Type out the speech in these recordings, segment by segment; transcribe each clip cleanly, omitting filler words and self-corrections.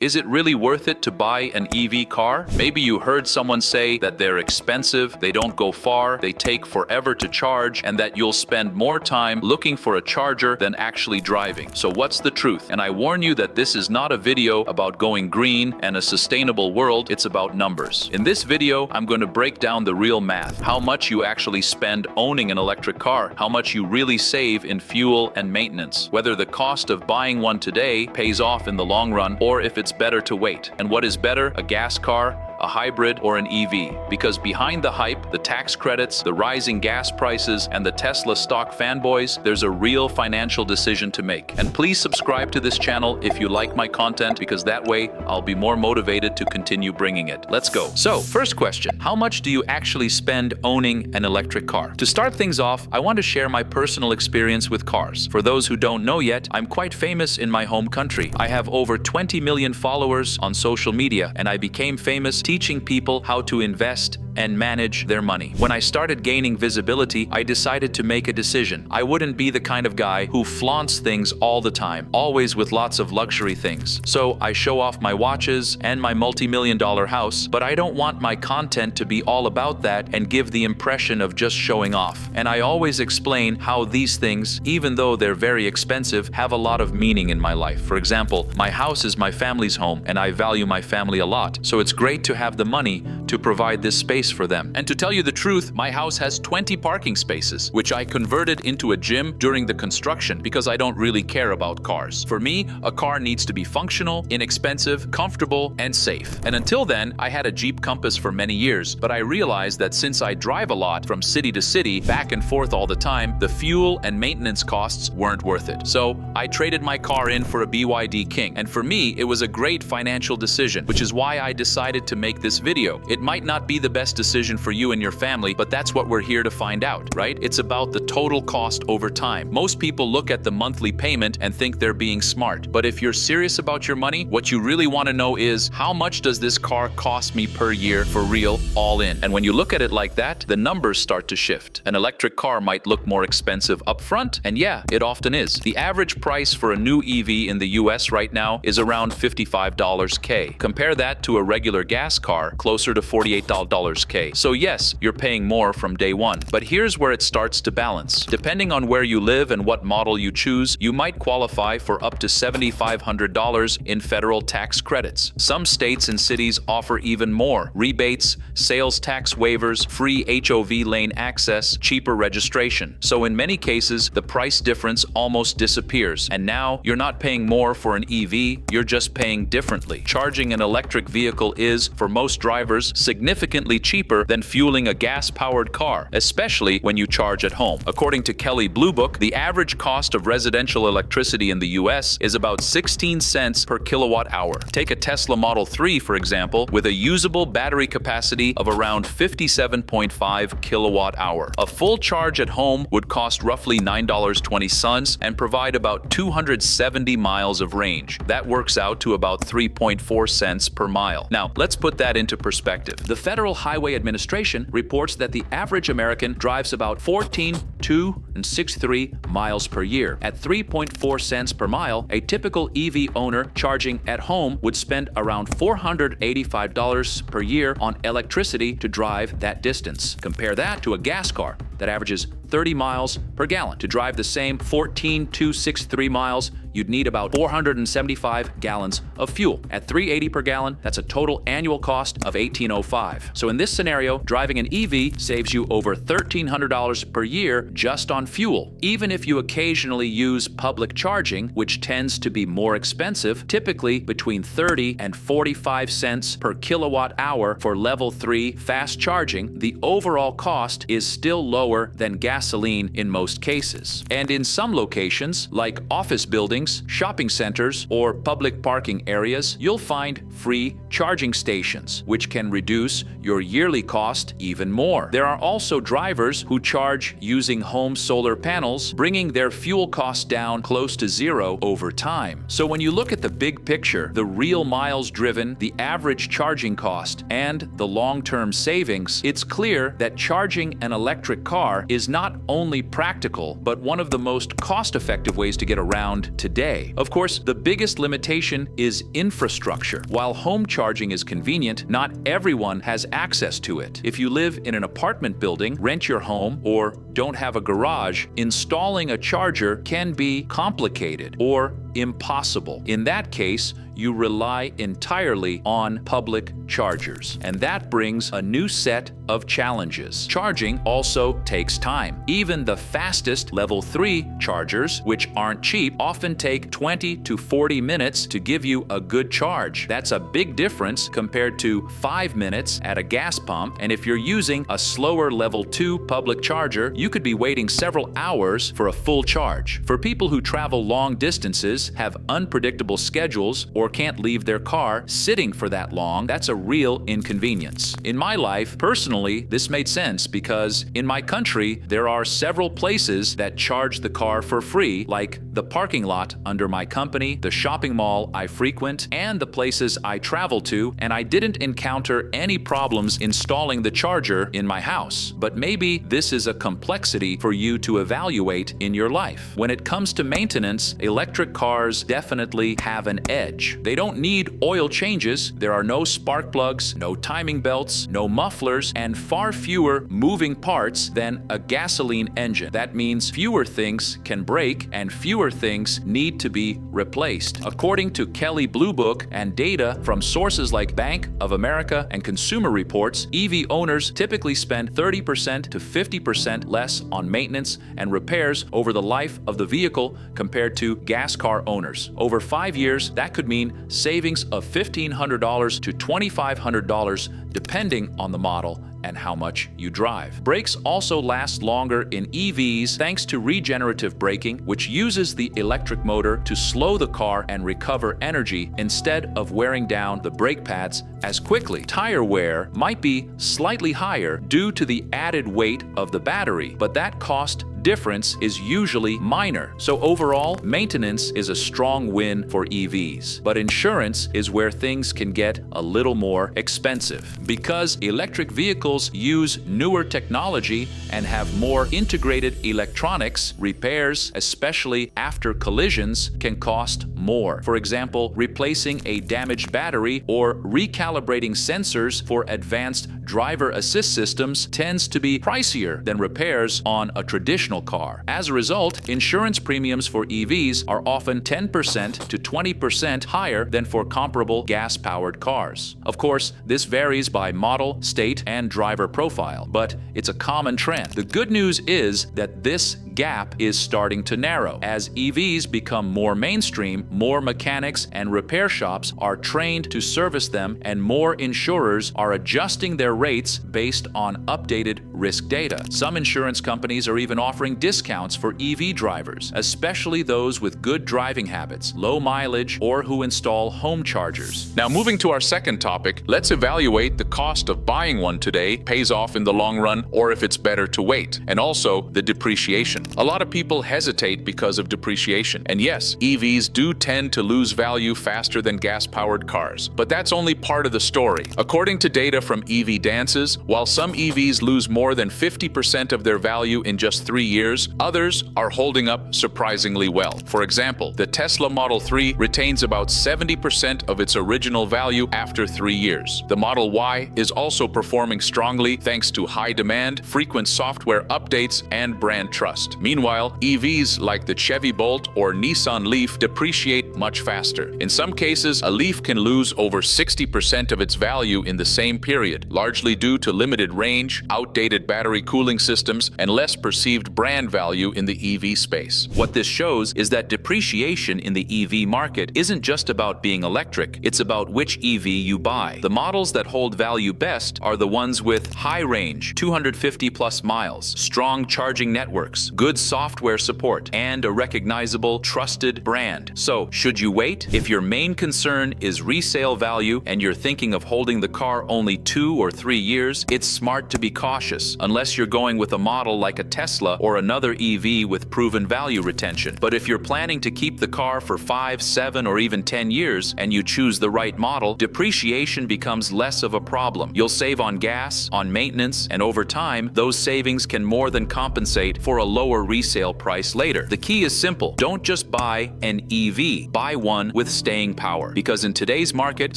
Is it really worth it to buy an EV car? Maybe you heard someone say that they're expensive, they don't go far, they take forever to charge, and that you'll spend more time looking for a charger than actually driving. So what's the truth? And I warn you that this is not a video about going green and a sustainable world, it's about numbers. In this video, I'm going to break down the real math, how much you actually spend owning an electric car, how much you really save in fuel and maintenance, whether the cost of buying one today pays off in the long run, or if it's better to wait. And what is better, a gas car, a hybrid, or an EV? Because behind the hype, the tax credits, the rising gas prices, and the Tesla stock fanboys, there's a real financial decision to make. And please subscribe to this channel if you like my content, because that way I'll be more motivated to continue bringing it. Let's go. So, first question, how much do you actually spend owning an electric car? To start things off, I want to share my personal experience with cars. For those who don't know yet, I'm quite famous in my home country. I have over 20 million followers on social media, and I became famous teaching people how to invest and manage their money. When I started gaining visibility, I decided to make a decision. I wouldn't be the kind of guy who flaunts things all the time, always with lots of luxury things. So I show off my watches and my multi-million-dollar house, but I don't want my content to be all about that and give the impression of just showing off. And I always explain how these things, even though they're very expensive, have a lot of meaning in my life. For example, my house is my family's home, and I value my family a lot. So it's great to have the money to provide this space for them. And to tell you the truth, my house has 20 parking spaces, which I converted into a gym during the construction because I don't really care about cars. For me, a car needs to be functional, inexpensive, comfortable, and safe. And until then, I had a Jeep Compass for many years, but I realized that since I drive a lot from city to city, back and forth all the time, the fuel and maintenance costs weren't worth it. So I traded my car in for a BYD King. And for me, it was a great financial decision, which is why I decided to make this video. It might not be the best decision for you and your family, but that's what we're here to find out, right? It's about the total cost over time. Most people look at the monthly payment and think they're being smart. But if you're serious about your money, what you really want to know is, how much does this car cost me per year for real, all in? And when you look at it like that, the numbers start to shift. An electric car might look more expensive up front, and yeah, it often is. The average price for a new EV in the US right now is around $55 K. Compare that to a regular gas car, closer to $48 K. So yes, you're paying more from day one. But here's where it starts to balance. Depending on where you live and what model you choose, you might qualify for up to $7,500 in federal tax credits. Some states and cities offer even more: rebates, sales tax waivers, free HOV lane access, cheaper registration. So in many cases, the price difference almost disappears. And now you're not paying more for an EV, you're just paying differently. Charging an electric vehicle is, for most drivers, significantly cheaper than fueling a gas-powered car, especially when you charge at home. According to Kelley Blue Book, the average cost of residential electricity in the US is about 16 cents per kilowatt hour. Take a Tesla Model 3, for example, with a usable battery capacity of around 57.5 kilowatt hour. A full charge at home would cost roughly $9.20 and provide about 270 miles of range. That works out to about 3.4 cents per mile. Now, let's put that into perspective. The Federal Highway Administration reports that the average American drives about 14.263 miles per year. At 3.4 cents per mile, a typical EV owner charging at home would spend around $485 per year on electricity to drive that distance. Compare that to a gas car that averages 30 miles per gallon. To drive the same 14.263 miles, you'd need about 475 gallons of fuel. At $3.80 per gallon, that's a total annual cost of $1,805. So in this scenario, driving an EV saves you over $1,300 per year just on fuel. Even if you occasionally use public charging, which tends to be more expensive, typically between 30 and 45 cents per kilowatt hour for level 3 fast charging, the overall cost is still lower than gasoline in most cases. And in some locations, like office buildings, shopping centers, or public parking areas, you'll find free charging stations, which can reduce your yearly cost even more. There are also drivers who charge using home solar solar panels, bringing their fuel costs down close to zero over time. So when you look at the big picture, the real miles driven, the average charging cost, and the long-term savings, it's clear that charging an electric car is not only practical, but one of the most cost-effective ways to get around today. Of course, the biggest limitation is infrastructure. While home charging is convenient, not everyone has access to it. If you live in an apartment building, rent your home, or don't have a garage, installing a charger can be complicated or impossible. In that case, you rely entirely on public chargers, and that brings a new set of challenges. Charging also takes time. Even the fastest level 3 chargers, which aren't cheap, often take 20 to 40 minutes to give you a good charge. That's a big difference compared to 5 minutes at a gas pump, and if you're using a slower level 2 public charger, you could be waiting several hours for a full charge. For people who travel long distances, have unpredictable schedules, or can't leave their car sitting for that long, that's a real inconvenience. In my life, personally, this made sense because in my country, there are several places that charge the car for free, like the parking lot under my company, the shopping mall I frequent, and the places I travel to, and I didn't encounter any problems installing the charger in my house. But maybe this is a complexity for you to evaluate in your life. When it comes to maintenance, electric cars definitely have an edge. They don't need oil changes, there are no spark plugs, no timing belts, no mufflers, and far fewer moving parts than a gasoline engine. That means fewer things can break and fewer things need to be replaced. According to Kelley Blue Book and data from sources like Bank of America and Consumer Reports, EV owners typically spend 30% to 50% less on maintenance and repairs over the life of the vehicle compared to gas car owners. Over 5 years, that could mean savings of $1,500 to $2,500 depending on the model and how much you drive. Brakes also last longer in EVs thanks to regenerative braking, which uses the electric motor to slow the car and recover energy instead of wearing down the brake pads as quickly. Tire wear might be slightly higher due to the added weight of the battery, but that cost difference is usually minor. So overall, maintenance is a strong win for EVs. But insurance is where things can get a little more expensive. Because electric vehicles use newer technology and have more integrated electronics, repairs, especially after collisions, can cost more. For example, replacing a damaged battery or recalibrating sensors for advanced driver assist systems tends to be pricier than repairs on a traditional car. As a result, insurance premiums for EVs are often 10% to 20% higher than for comparable gas-powered cars. Of course, this varies by model, state, and driver profile, but it's a common trend. The good news is that this gap is starting to narrow. As EVs become more mainstream, more mechanics and repair shops are trained to service them, and more insurers are adjusting their rates based on updated risk data. Some insurance companies are even offering discounts for EV drivers, especially those with good driving habits, low mileage, or who install home chargers. Now, moving to our second topic, let's evaluate the cost of buying one today pays off in the long run, or if it's better to wait, and also the depreciation. A lot of people hesitate because of depreciation. And yes, EVs do tend to lose value faster than gas-powered cars. But that's only part of the story. According to data from EV Dances, while some EVs lose more than 50% of their value in just 3 years, others are holding up surprisingly well. For example, the Tesla Model 3 retains about 70% of its original value after 3 years. The Model Y is also performing strongly thanks to high demand, frequent software updates, and brand trust. Meanwhile, EVs like the Chevy Bolt or Nissan Leaf depreciate much faster. In some cases, a Leaf can lose over 60% of its value in the same period, largely due to limited range, outdated battery cooling systems, and less perceived brand value in the EV space. What this shows is that depreciation in the EV market isn't just about being electric, it's about which EV you buy. The models that hold value best are the ones with high range, 250 plus miles, strong charging networks, good software support, and a recognizable, trusted brand. So, should you wait? If your main concern is resale value and you're thinking of holding the car only 2 or 3 years, it's smart to be cautious, unless you're going with a model like a Tesla or another EV with proven value retention. But if you're planning to keep the car for 5, 7, or even 10 years and you choose the right model, depreciation becomes less of a problem. You'll save on gas, on maintenance, and over time, those savings can more than compensate for a lower resale price later. The key is simple. Don't just buy an EV. Buy one with staying power. Because in today's market,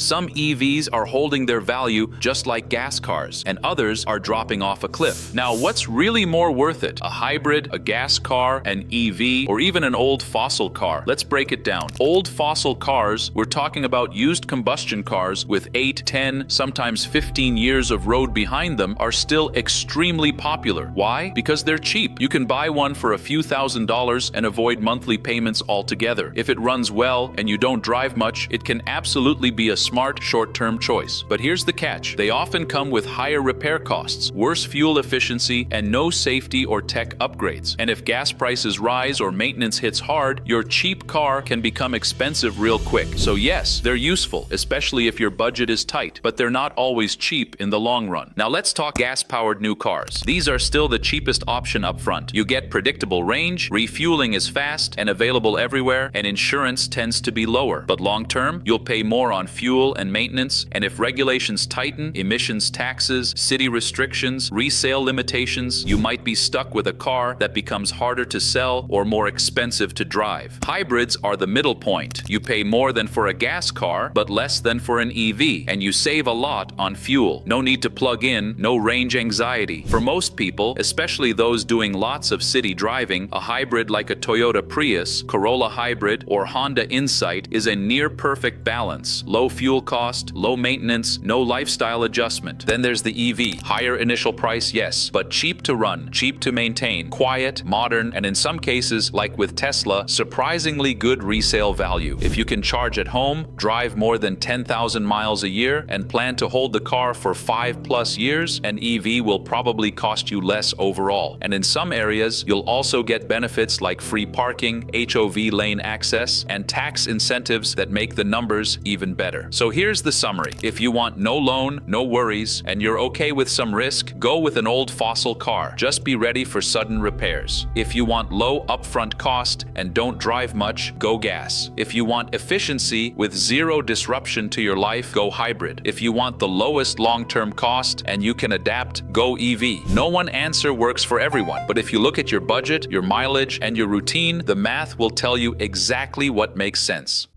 some EVs are holding their value just like gas cars, and others are dropping off a cliff. Now, what's really more worth it? A hybrid, a gas car, an EV, or even an old fossil car? Let's break it down. Old fossil cars, we're talking about used combustion cars with 8, 10, sometimes 15 years of road behind them, are still extremely popular. Why? Because they're cheap. You can buy one for a few $1,000s and avoid monthly payments altogether. If it runs well and you don't drive much, it can absolutely be a smart short-term choice. But here's the catch. They often come with higher repair costs, worse fuel efficiency, and no safety or tech upgrades. And if gas prices rise or maintenance hits hard, your cheap car can become expensive real quick. So yes, they're useful, especially if your budget is tight, but they're not always cheap in the long run. Now let's talk gas-powered new cars. These are still the cheapest option up front. You get predictable range, refueling is fast and available everywhere, and insurance tends to be lower. But long-term, you'll pay more on fuel and maintenance, and if regulations tighten, emissions taxes, city restrictions, resale limitations, you might be stuck with a car that becomes harder to sell or more expensive to drive. Hybrids are the middle point. You pay more than for a gas car, but less than for an EV, and you save a lot on fuel. No need to plug in, no range anxiety. For most people, especially those doing lots of city driving, a hybrid like a Toyota Prius, Corolla Hybrid, or Honda Insight is a near-perfect balance. Low fuel cost, low maintenance, no lifestyle adjustment. Then there's the EV. Higher initial price, yes, but cheap to run, cheap to maintain, quiet, modern, and in some cases, like with Tesla, surprisingly good resale value. If you can charge at home, drive more than 10,000 miles a year, and plan to hold the car for 5+ years, an EV will probably cost you less overall. And in some areas, you'll also get benefits like free parking, HOV lane access, and tax incentives that make the numbers even better. So here's the summary. If you want no loan, no worries, and you're okay with some risk, go with an old fossil car. Just be ready for sudden repairs. If you want low upfront cost and don't drive much, go gas. If you want efficiency with zero disruption to your life, go hybrid. If you want the lowest long-term cost and you can adapt, go EV. No one answer works for everyone, but if you look at your budget, your mileage, and your routine, the math will tell you exactly what makes sense.